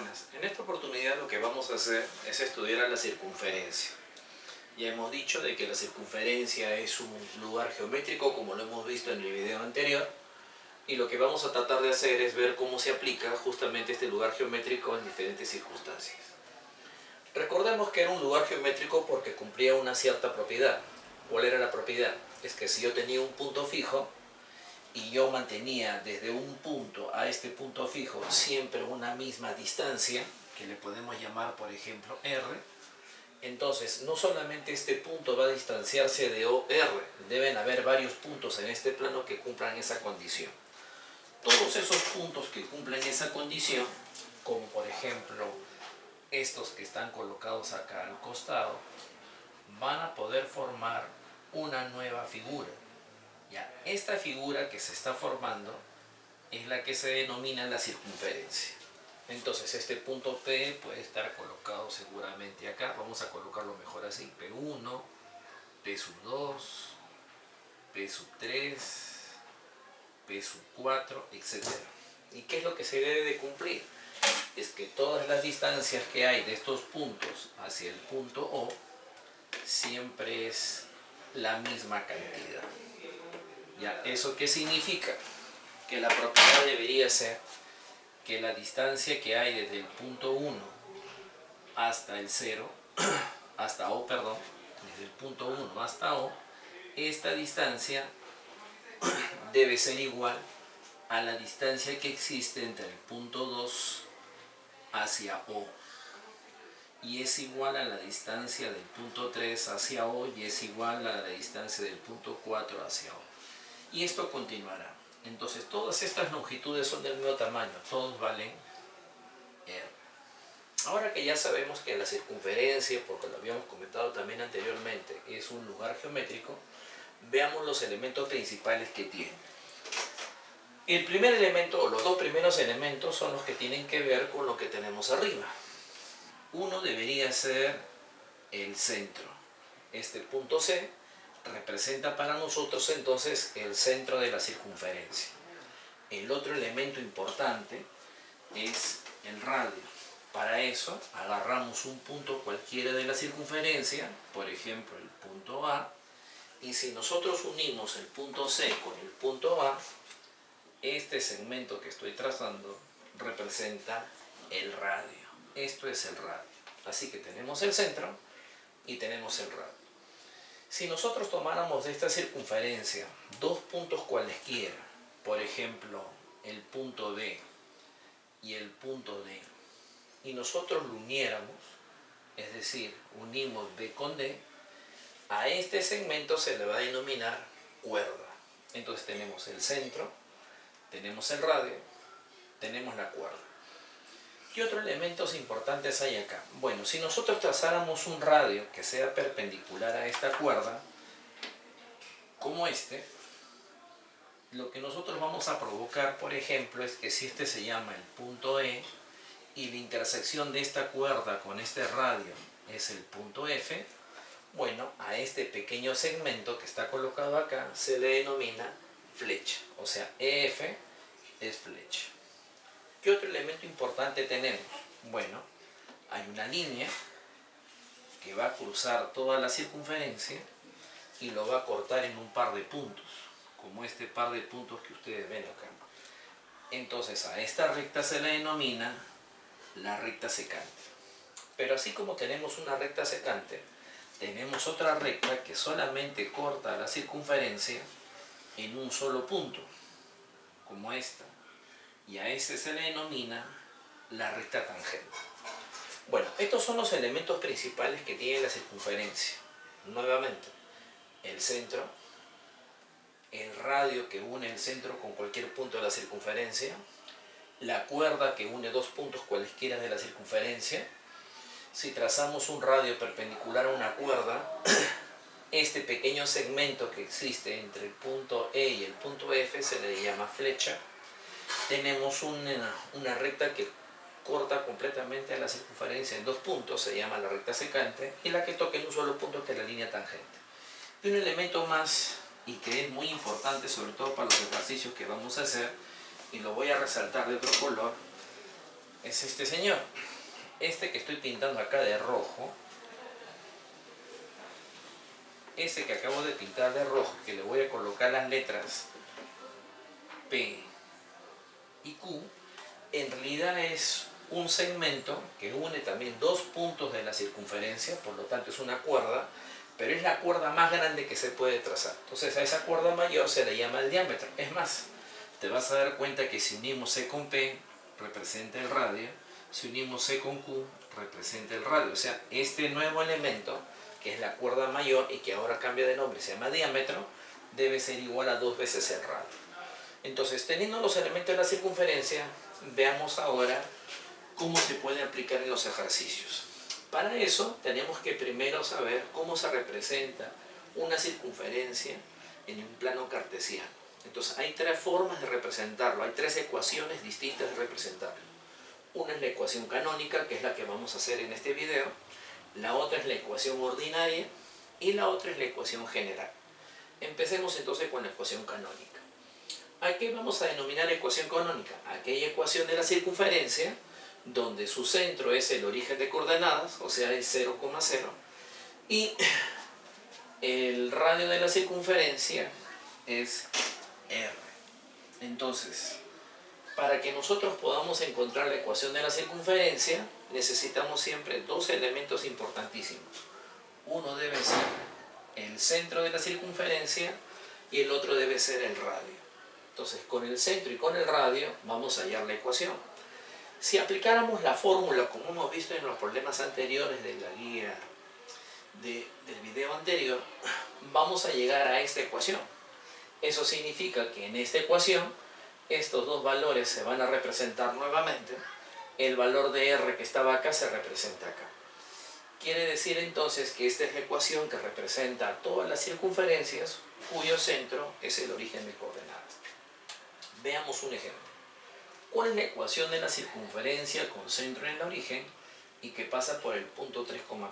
Buenas, en esta oportunidad lo que vamos a hacer es estudiar a la circunferencia. Ya hemos dicho de que la circunferencia es un lugar geométrico, como lo hemos visto en el video anterior, y lo que vamos a tratar de hacer es ver cómo se aplica justamente este lugar geométrico en diferentes circunstancias. Recordemos que era un lugar geométrico porque cumplía una cierta propiedad. ¿Cuál era la propiedad? Es que si yo tenía un punto fijo y yo mantenía desde un punto a este punto fijo siempre una misma distancia, que le podemos llamar por ejemplo R, entonces no solamente este punto va a distanciarse de OR, deben haber varios puntos en este plano que cumplan esa condición. Todos esos puntos que cumplen esa condición, como por ejemplo estos que están colocados acá al costado, van a poder formar una nueva figura. Ya, esta figura que se está formando es la que se denomina la circunferencia. Entonces este punto P puede estar colocado seguramente acá. Vamos a colocarlo mejor así: P1, P sub 2, P sub 3, P sub 4, etc. ¿Y qué es lo que se debe de cumplir? Es que todas las distancias que hay de estos puntos hacia el punto O siempre es la misma cantidad. ¿Ya? ¿Eso qué significa? Que la propiedad debería ser que la distancia que hay desde el punto 1 hasta el 0, hasta O, perdón, desde el punto 1 hasta O, esta distancia debe ser igual a la distancia que existe entre el punto 2 hacia O, y es igual a la distancia del punto 3 hacia O, y es igual a la distancia del punto 4 hacia O. Y esto continuará. Entonces todas estas longitudes son del mismo tamaño, todos valen R. Ahora que ya sabemos que la circunferencia, porque lo habíamos comentado también anteriormente, es un lugar geométrico, veamos los elementos principales que tiene. El primer elemento, o los dos primeros elementos, son los que tienen que ver con lo que tenemos arriba. Uno debería ser el centro. Este punto C representa para nosotros entonces el centro de la circunferencia. El otro elemento importante es el radio. Para eso agarramos un punto cualquiera de la circunferencia, por ejemplo el punto A, y si nosotros unimos el punto C con el punto A, este segmento que estoy trazando representa el radio. Esto es el radio. Así que tenemos el centro y tenemos el radio. Si nosotros tomáramos de esta circunferencia dos puntos cualesquiera, por ejemplo el punto D y el punto D, y nosotros lo uniéramos, es decir, unimos B con D, a este segmento se le va a denominar cuerda. Entonces tenemos el centro, tenemos el radio, tenemos la cuerda. ¿Qué otros elementos importantes hay acá? Bueno, si nosotros trazáramos un radio que sea perpendicular a esta cuerda, como este, lo que nosotros vamos a provocar, por ejemplo, es que si este se llama el punto E y la intersección de esta cuerda con este radio es el punto F, bueno, a este pequeño segmento que está colocado acá se le denomina flecha, o sea, EF es flecha. ¿Qué otro elemento importante tenemos? Bueno, hay una línea que va a cruzar toda la circunferencia y lo va a cortar en un par de puntos, como este par de puntos que ustedes ven acá. Entonces a esta recta se le denomina la recta secante. Pero así como tenemos una recta secante, tenemos otra recta que solamente corta la circunferencia en un solo punto, como esta. Y a este se le denomina la recta tangente. Bueno, estos son los elementos principales que tiene la circunferencia. Nuevamente, el centro, el radio que une el centro con cualquier punto de la circunferencia, la cuerda que une dos puntos cualesquiera de la circunferencia. Si trazamos un radio perpendicular a una cuerda, este pequeño segmento que existe entre el punto E y el punto F se le llama flecha. Tenemos una recta que corta completamente la circunferencia en dos puntos, se llama la recta secante, y la que toca en un solo punto, que es la línea tangente. Y un elemento más, y que es muy importante sobre todo para los ejercicios que vamos a hacer, y lo voy a resaltar de otro color, es este señor. Este que estoy pintando acá de rojo, ese que acabo de pintar de rojo, que le voy a colocar las letras P y Q, en realidad es un segmento que une también dos puntos de la circunferencia, por lo tanto es una cuerda, pero es la cuerda más grande que se puede trazar. Entonces a esa cuerda mayor se le llama el diámetro. Es más, te vas a dar cuenta que si unimos C con P, representa el radio, si unimos C con Q, representa el radio. O sea, este nuevo elemento, que es la cuerda mayor y que ahora cambia de nombre, se llama diámetro, debe ser igual a 2 veces el radio. Entonces, teniendo los elementos de la circunferencia, veamos ahora cómo se puede aplicar en los ejercicios. Para eso, tenemos que primero saber cómo se representa una circunferencia en un plano cartesiano. Entonces, hay tres formas de representarlo, hay tres ecuaciones distintas de representarlo. Una es la ecuación canónica, que es la que vamos a hacer en este video. La otra es la ecuación ordinaria y la otra es la ecuación general. Empecemos entonces con la ecuación canónica. ¿A qué vamos a denominar ecuación canónica? Aquella ecuación de la circunferencia donde su centro es el origen de coordenadas, o sea, es 0,0, y el radio de la circunferencia es R. Entonces, para que nosotros podamos encontrar la ecuación de la circunferencia, necesitamos siempre dos elementos importantísimos. Uno debe ser el centro de la circunferencia y el otro debe ser el radio. Entonces, con el centro y con el radio vamos a hallar la ecuación. Si aplicáramos la fórmula como hemos visto en los problemas anteriores de la guía del video anterior, vamos a llegar a esta ecuación. Eso significa que en esta ecuación estos dos valores se van a representar nuevamente. El valor de R que estaba acá se representa acá. Quiere decir entonces que esta es la ecuación que representa todas las circunferencias cuyo centro es el origen de coordenadas. Veamos un ejemplo. ¿Cuál es la ecuación de la circunferencia con centro en el origen y que pasa por el punto 3,4?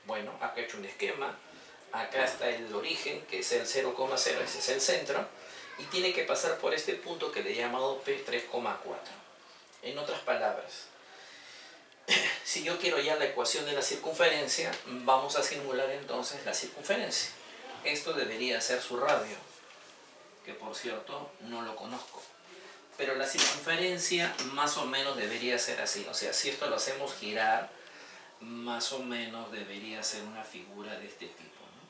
Bueno, acá he hecho un esquema. Acá está el origen, que es el 0,0, ese es el centro, y tiene que pasar por este punto que le he llamado P3,4. En otras palabras, si yo quiero hallar la ecuación de la circunferencia, vamos a simular entonces la circunferencia. Esto debería ser su radio, que por cierto no lo conozco. Pero la circunferencia más o menos debería ser así. O sea, si esto lo hacemos girar, más o menos debería ser una figura de este tipo, ¿no?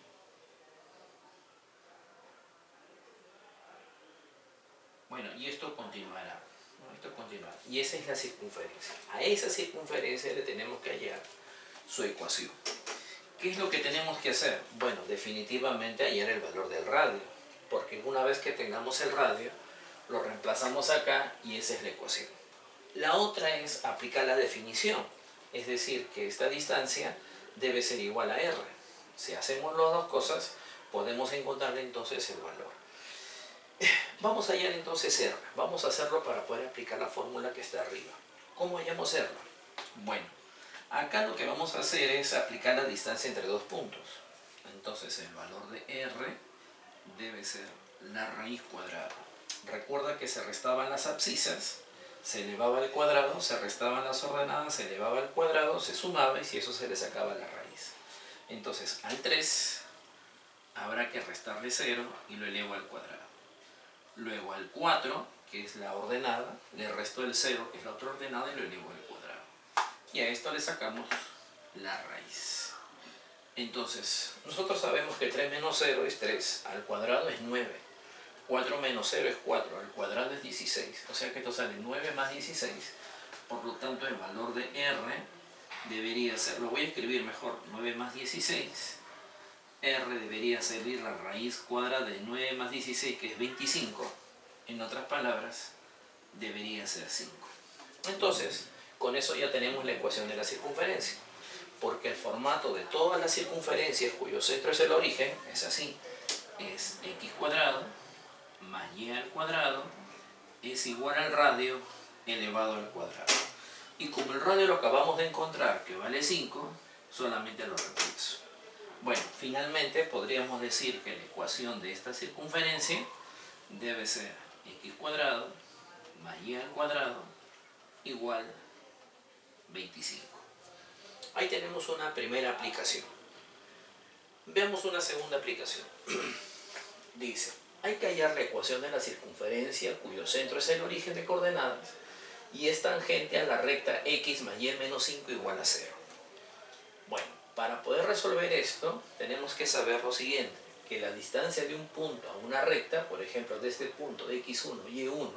Bueno, y esto continuará, ¿no? Esto continuará. Y esa es la circunferencia. A esa circunferencia le tenemos que hallar su ecuación. ¿Qué es lo que tenemos que hacer? Bueno, definitivamente hallar el valor del radio. Porque una vez que tengamos el radio, lo reemplazamos acá y esa es la ecuación. La otra es aplicar la definición, es decir, que esta distancia debe ser igual a R. Si hacemos las dos cosas, podemos encontrarle entonces el valor. Vamos a hallar entonces R. Vamos a hacerlo para poder aplicar la fórmula que está arriba. ¿Cómo hallamos R? Bueno, acá lo que vamos a hacer es aplicar la distancia entre dos puntos. Entonces el valor de R debe ser la raíz cuadrada. Recuerda que se restaban las abscisas, se elevaba al cuadrado, se restaban las ordenadas, se elevaba al cuadrado, se sumaba y si eso se le sacaba la raíz. Entonces al 3 habrá que restarle 0 y lo elevo al cuadrado. Luego al 4, que es la ordenada, le resto el 0, que es la otra ordenada, y lo elevo al cuadrado. Y a esto le sacamos la raíz. Entonces, nosotros sabemos que 3 menos 0 es 3, al cuadrado es 9. 4 menos 0 es 4, al cuadrado es 16. O sea que esto sale 9 más 16. Por lo tanto, el valor de R debería ser, lo voy a escribir mejor, 9 más 16. R debería salir la raíz cuadrada de 9 más 16, que es 25. En otras palabras, debería ser 5. Entonces, con eso ya tenemos la ecuación de la circunferencia. Porque el formato de todas las circunferencias cuyo centro es el origen es así. Es x cuadrado más y al cuadrado es igual al radio elevado al cuadrado. Y como el radio lo acabamos de encontrar, que vale 5, solamente lo reemplazo. Bueno, finalmente podríamos decir que la ecuación de esta circunferencia debe ser x cuadrado más y al cuadrado igual 25. Ahí tenemos una primera aplicación. Veamos una segunda aplicación. Dice, hay que hallar la ecuación de la circunferencia cuyo centro es el origen de coordenadas y es tangente a la recta x más y menos 5 igual a 0. Bueno, para poder resolver esto tenemos que saber lo siguiente, que la distancia de un punto a una recta, por ejemplo de este punto de x1, y1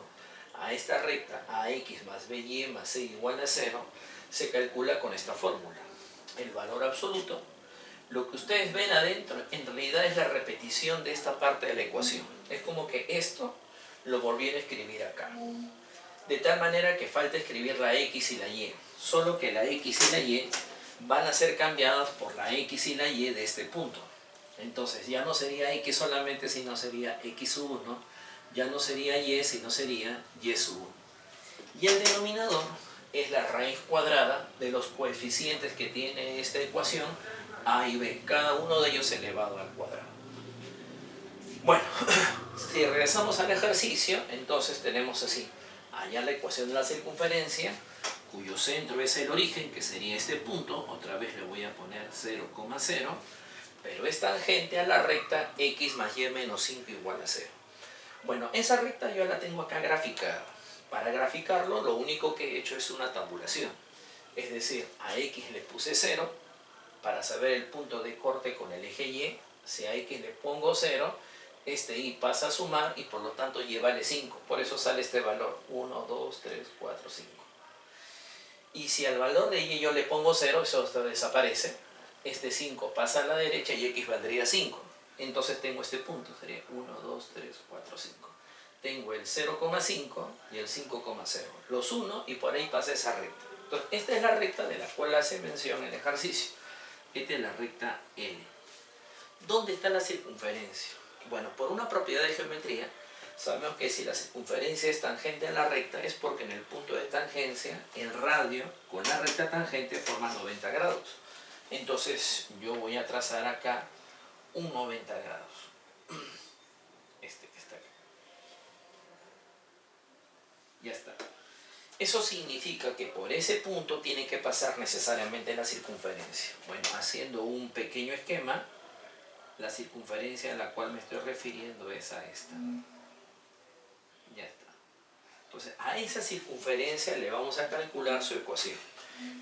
a esta recta ax más by más c igual a 0, se calcula con esta fórmula. El valor absoluto, lo que ustedes ven adentro en realidad es la repetición de esta parte de la ecuación. Es como que esto lo volví a escribir acá. De tal manera que falta escribir la x y la y, solo que la x y la y van a ser cambiadas por la x y la y de este punto. Entonces ya no sería x solamente, sino sería x1, ya no sería y, sino sería y sub 1. Y el denominador es la raíz cuadrada de los coeficientes que tiene esta ecuación a y b, cada uno de ellos elevado al cuadrado. Bueno, si regresamos al ejercicio, entonces tenemos así, hallar la ecuación de la circunferencia, cuyo centro es el origen, que sería este punto, otra vez le voy a poner 0,0, pero es tangente a la recta x más y menos 5 igual a 0. Bueno, esa recta yo la tengo acá graficada. Para graficarlo, lo único que he hecho es una tabulación. Es decir, a x le puse 0, para saber el punto de corte con el eje y, si a x le pongo 0, este y pasa a sumar y por lo tanto y vale 5. Por eso sale este valor, 1, 2, 3, 4, 5. Y si al valor de y yo le pongo 0, eso desaparece. Este 5 pasa a la derecha y x valdría 5. Entonces tengo este punto, sería 1, 2, 3, 4, 5. Tengo el 0,5 y el 5,0. Los uno y por ahí pasa esa recta. Entonces, esta es la recta de la cual hace mención el ejercicio. Esta es la recta L. ¿Dónde está la circunferencia? Bueno, por una propiedad de geometría, sabemos que si la circunferencia es tangente a la recta es porque en el punto de tangencia, el radio con la recta tangente forma 90 grados. Entonces, yo voy a trazar acá un 90 grados. Este que está acá. Ya está. Eso significa que por ese punto tiene que pasar necesariamente la circunferencia. Bueno, haciendo un pequeño esquema, la circunferencia a la cual me estoy refiriendo es a esta. Ya está. Entonces, a esa circunferencia le vamos a calcular su ecuación.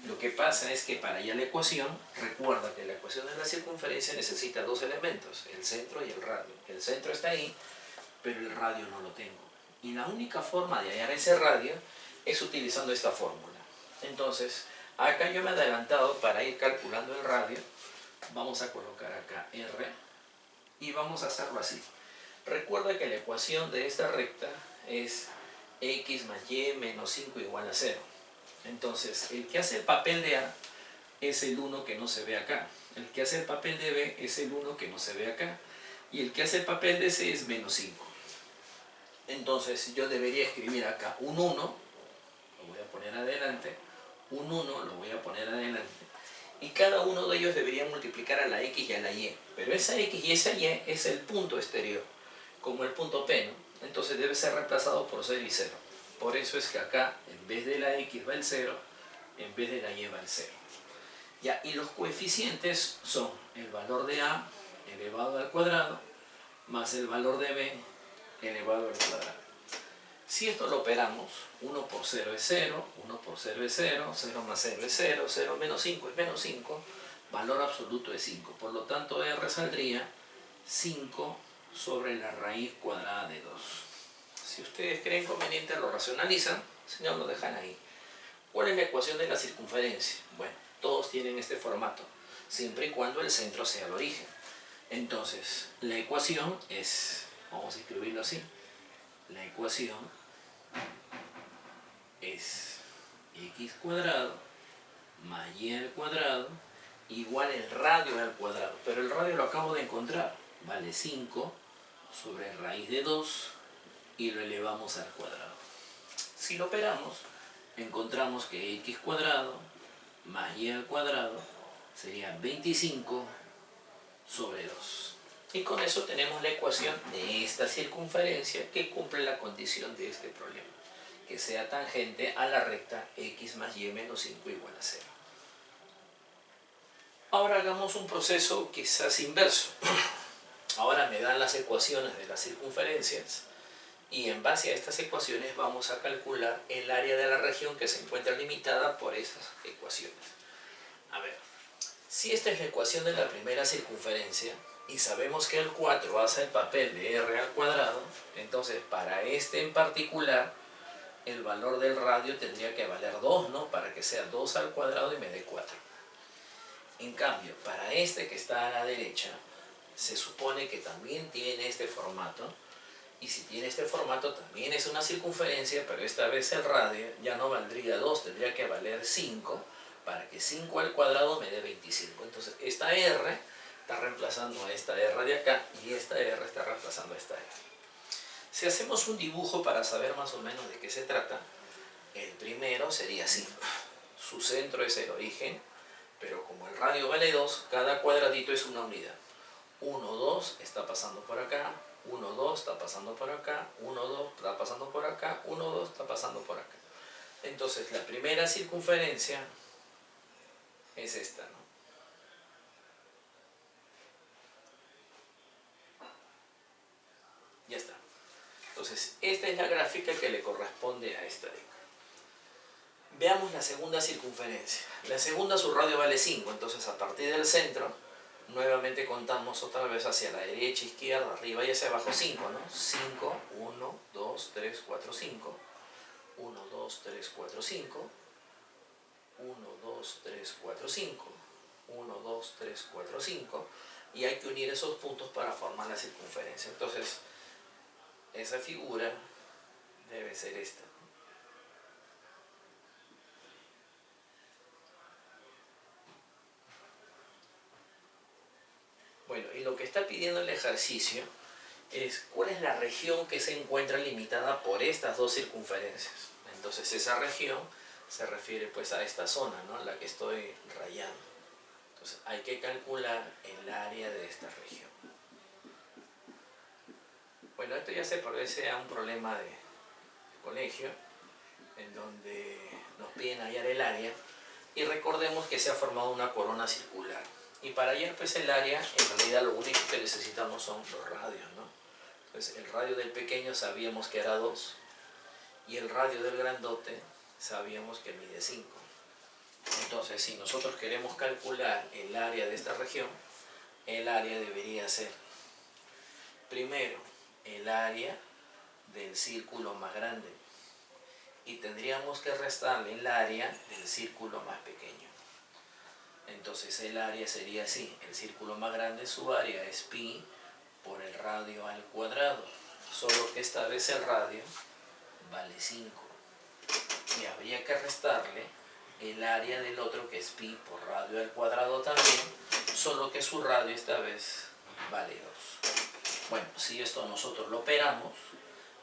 Lo que pasa es que para hallar la ecuación, recuerda que la ecuación de la circunferencia necesita dos elementos, el centro y el radio. El centro está ahí, pero el radio no lo tengo. Y la única forma de hallar ese radio es utilizando esta fórmula. Entonces, acá yo me he adelantado para ir calculando el radio. Vamos a colocar acá R y vamos a hacerlo así. Recuerda que la ecuación de esta recta es x más y menos 5 igual a 0. Entonces, el que hace el papel de A es el 1 que no se ve acá. El que hace el papel de B es el 1 que no se ve acá. Y el que hace el papel de C es menos 5. Entonces, yo debería escribir acá un 1, lo voy a poner adelante, un 1 lo voy a poner adelante. Y cada uno de ellos debería multiplicar a la x y a la y. Pero esa x y esa y es el punto exterior, como el punto P, ¿no? Entonces debe ser reemplazado por 0 y 0. Por eso es que acá, en vez de la x va el 0, en vez de la y va el 0. Ya, y los coeficientes son el valor de A elevado al cuadrado más el valor de B elevado al cuadrado. Si esto lo operamos, 1 por 0 es 0, 1 por 0 es 0, 0 más 0 es 0, 0 menos 5 es menos 5, valor absoluto es 5. Por lo tanto, R saldría 5 sobre la raíz cuadrada de 2. Si ustedes creen conveniente, lo racionalizan, si no, lo dejan ahí. ¿Cuál es la ecuación de la circunferencia? Bueno, todos tienen este formato, siempre y cuando el centro sea el origen. Entonces, la ecuación es, vamos a escribirlo así, la ecuación es x cuadrado más y al cuadrado igual el radio al cuadrado, pero el radio lo acabo de encontrar, vale 5 sobre raíz de 2 y lo elevamos al cuadrado. Si lo operamos, encontramos que x cuadrado más y al cuadrado sería 25 sobre 2. Y con eso tenemos la ecuación de esta circunferencia que cumple la condición de este problema. que sea tangente a la recta x más y menos 5 igual a 0. Ahora hagamos un proceso quizás inverso. Ahora me dan las ecuaciones de las circunferencias y en base a estas ecuaciones vamos a calcular el área de la región que se encuentra limitada por esas ecuaciones. A ver, si esta es la ecuación de la primera circunferencia y sabemos que el 4 hace el papel de r al cuadrado, entonces para este en particular el valor del radio tendría que valer 2, ¿no? Para que sea 2 al cuadrado y me dé 4. En cambio, para este que está a la derecha, se supone que también tiene este formato, y si tiene este formato también es una circunferencia, pero esta vez el radio ya no valdría 2, tendría que valer 5, para que 5 al cuadrado me dé 25. Entonces esta R está reemplazando a esta R de acá, y esta R está reemplazando a esta R. Si hacemos un dibujo para saber más o menos de qué se trata, el primero sería así. Su centro es el origen, pero como el radio vale 2, cada cuadradito es una unidad. 1, 2 está pasando por acá, 1, 2 está pasando por acá, 1, 2 está pasando por acá, 1, 2 está pasando por acá. Entonces la primera circunferencia es esta, ¿no? Ya está. Entonces esta es la gráfica que le corresponde a esta de acá. Veamos la segunda circunferencia. La segunda, su radio vale 5, entonces a partir del centro, nuevamente contamos otra vez hacia la derecha, izquierda, arriba y hacia abajo 5, ¿no? 5, 1, 2, 3, 4, 5. 1, 2, 3, 4, 5. 1, 2, 3, 4, 5. 1, 2, 3, 4, 5. Y hay que unir esos puntos para formar la circunferencia. Entonces, esa figura debe ser esta. Bueno, y lo que está pidiendo el ejercicio es cuál es la región que se encuentra limitada por estas dos circunferencias. Entonces esa región se refiere pues a esta zona, ¿no? La que estoy rayando. Entonces hay que calcular el área de esta región. Bueno, esto ya se parece a un problema de colegio, en donde nos piden hallar el área, y recordemos que se ha formado una corona circular. Y para hallar pues el área, en realidad lo único que necesitamos son los radios, ¿no? Entonces el radio del pequeño sabíamos que era 2, y el radio del grandote sabíamos que mide 5. Entonces si nosotros queremos calcular el área de esta región, el área debería ser, primero, el área del círculo más grande, y tendríamos que restarle el área del círculo más pequeño. Entonces el área sería así: el círculo más grande, su área es pi por el radio al cuadrado, solo que esta vez el radio vale 5, y habría que restarle el área del otro, que es pi por radio al cuadrado también, solo que su radio esta vez vale 2. Bueno, si esto nosotros lo operamos,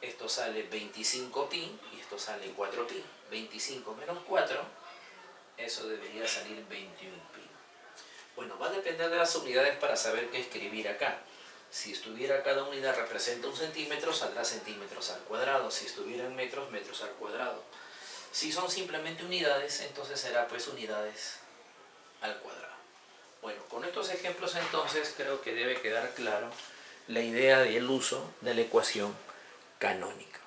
esto sale 25 pi y esto sale 4 pi. 25 menos 4, eso debería salir 21 pi. Bueno, va a depender de las unidades para saber qué escribir acá. Si estuviera cada unidad representa 1 centímetro, saldrá centímetros al cuadrado. Si estuviera en metros, metros al cuadrado. Si son simplemente unidades, entonces será pues unidades al cuadrado. Bueno, con estos ejemplos entonces creo que debe quedar claro la idea del uso de la ecuación canónica.